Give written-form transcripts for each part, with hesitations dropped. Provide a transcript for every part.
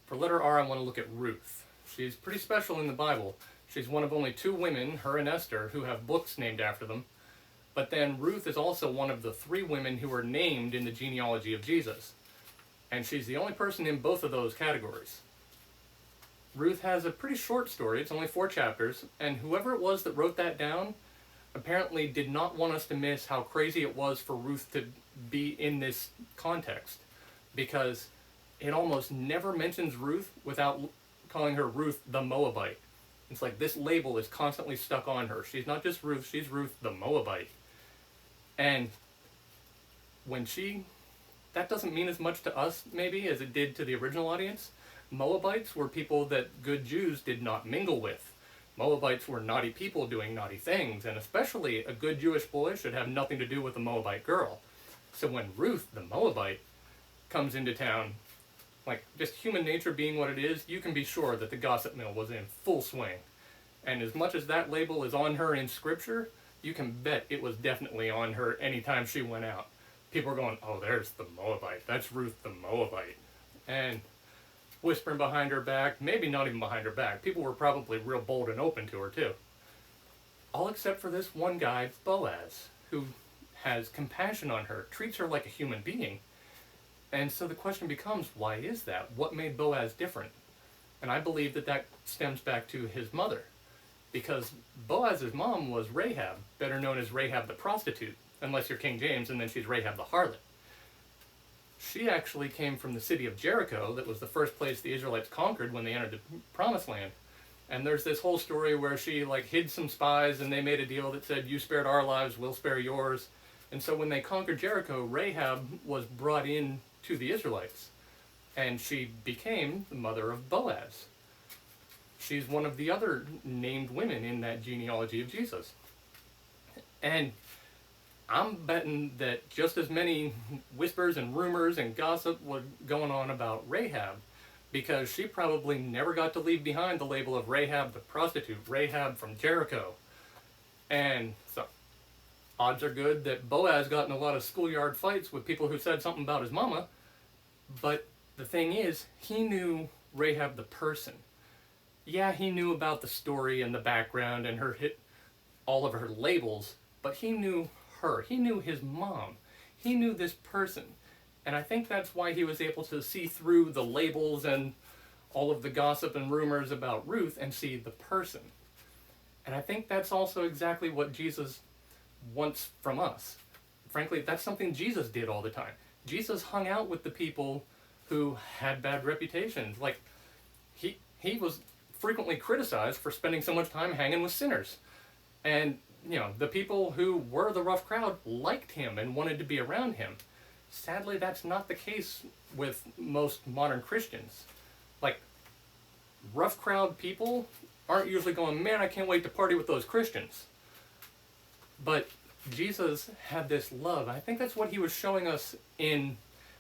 For letter R, I want to look at Ruth. She's pretty special in the Bible. She's one of only two women, her and Esther, who have books named after them. But then Ruth is also one of the three women who are named in the genealogy of Jesus. And she's the only person in both of those categories. Ruth has a pretty short story. It's only 4 chapters. And whoever it was that wrote that down apparently did not want us to miss how crazy it was for Ruth to be in this context. Because it almost never mentions Ruth without calling her Ruth the Moabite. It's like this label is constantly stuck on her. She's not just Ruth, she's Ruth the Moabite. And that doesn't mean as much to us maybe as it did to the original audience. Moabites were people that good Jews did not mingle with. Moabites were naughty people doing naughty things, and especially a good Jewish boy should have nothing to do with a Moabite girl. So when Ruth the Moabite comes into town, like just human nature being what it is, you can be sure that the gossip mill was in full swing. And as much as that label is on her in scripture, you can bet it was definitely on her anytime she went out. People were going, oh, there's the Moabite. That's Ruth the Moabite. And whispering behind her back, maybe not even behind her back. People were probably real bold and open to her too. All except for this one guy, Boaz, who has compassion on her, treats her like a human being. And so the question becomes, why is that? What made Boaz different? And I believe that stems back to his mother. Because Boaz's mom was Rahab, better known as Rahab the prostitute, unless you're King James, and then she's Rahab the harlot. She actually came from the city of Jericho, that was the first place the Israelites conquered when they entered the Promised Land. And there's this whole story where she hid some spies, and they made a deal that said, you spared our lives, we'll spare yours. And so when they conquered Jericho, Rahab was brought in to the Israelites, and she became the mother of Boaz. She's one of the other named women in that genealogy of Jesus. And I'm betting that just as many whispers and rumors and gossip were going on about Rahab, because she probably never got to leave behind the label of Rahab the prostitute, Rahab from Jericho. And so odds are good that Boaz got in a lot of schoolyard fights with people who said something about his mama. But the thing is, he knew Rahab the person. Yeah, he knew about the story and the background and all of her labels, but he knew her. He knew his mom. He knew this person. And I think that's why he was able to see through the labels and all of the gossip and rumors about Ruth and see the person. And I think that's also exactly what Jesus wants from us. Frankly, that's something Jesus did all the time. Jesus hung out with the people who had bad reputations. Like, he was frequently criticized for spending so much time hanging with sinners. And, the people who were the rough crowd liked him and wanted to be around him. Sadly, that's not the case with most modern Christians. Like, rough crowd people aren't usually going, man, I can't wait to party with those Christians. But Jesus had this love. I think that's what he was showing us in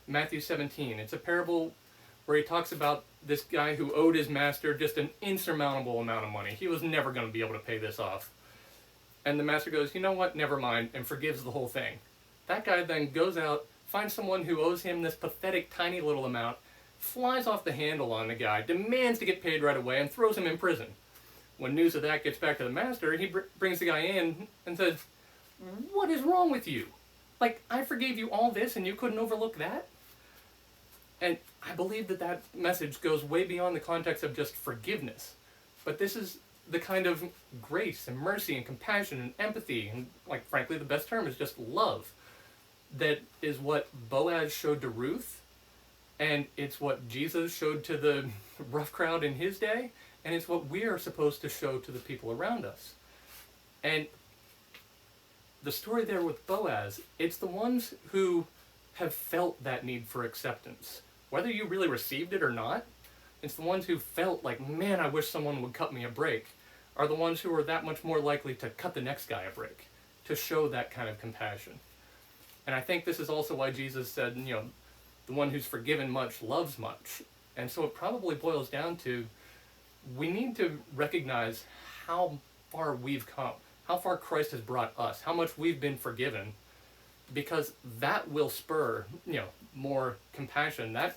Matthew 17. It's a parable where he talks about this guy who owed his master just an insurmountable amount of money. He was never going to be able to pay this off. And the master goes, you know what, never mind, and forgives the whole thing. That guy then goes out, finds someone who owes him this pathetic tiny little amount, flies off the handle on the guy, demands to get paid right away, and throws him in prison. When news of that gets back to the master, he brings the guy in and says, what is wrong with you? Like, I forgave you all this and you couldn't overlook that? And I believe that message goes way beyond the context of just forgiveness. But this is the kind of grace and mercy and compassion and empathy, and frankly, the best term is just love. That is what Boaz showed to Ruth, and it's what Jesus showed to the rough crowd in his day, and it's what we are supposed to show to the people around us. And the story there with Boaz, it's the ones who have felt that need for acceptance. Whether you really received it or not, it's the ones who felt like, man, I wish someone would cut me a break, are the ones who are that much more likely to cut the next guy a break, to show that kind of compassion. And I think this is also why Jesus said, the one who's forgiven much loves much. And so it probably boils down to, we need to recognize how far we've come, how far Christ has brought us, how much we've been forgiven, because that will spur, more compassion. That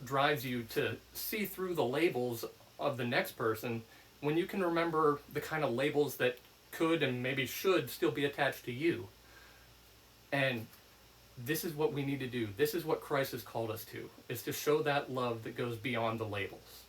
drives you to see through the labels of the next person when you can remember the kind of labels that could and maybe should still be attached to you. And this is what we need to do. This is what Christ has called us to, is to show that love that goes beyond the labels.